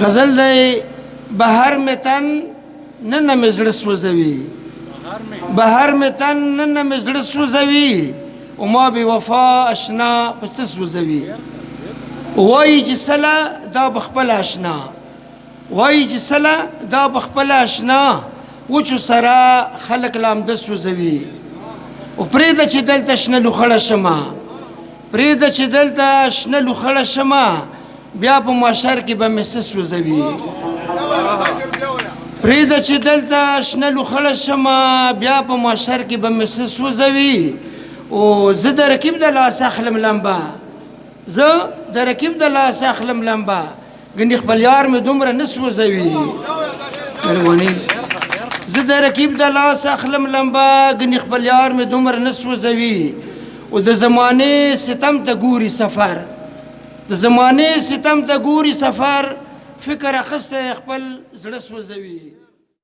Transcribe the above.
غزل دی بهر می تن نن می زړه سوځوي بهر می تن نن می زړه سوځوي او ما بې وفا اشنا په څه سوځوي وایي چې سله دا بخپل اشنا وایي چې سله دا بخپل اشنا وچو سره خلک لامده سوځوي او پرېږده چې دلته شنه لوخړه شمه پرېږده چې دلته شنه لوخړه شمه بیا په محشر کې به مې څه سوځوي پرېږده چې دلته شنه لوخړه شمه بیا په محشر کې به مې څه سوځوي او زه د رقیب د لاسه اخلم لمبه زه د رقیب د لاسه اخلم لمبه ګنې خپل یار مې دومره نه سوځوي زه د رقیب د لاسه اخلم لمبه ګنې خپل یار مې دومره نه سوځوي او د زمانې ستم ته ګوري سفر د زمانې ستم ته ګوري سفر فکر اخسته خپل زړه سوځوي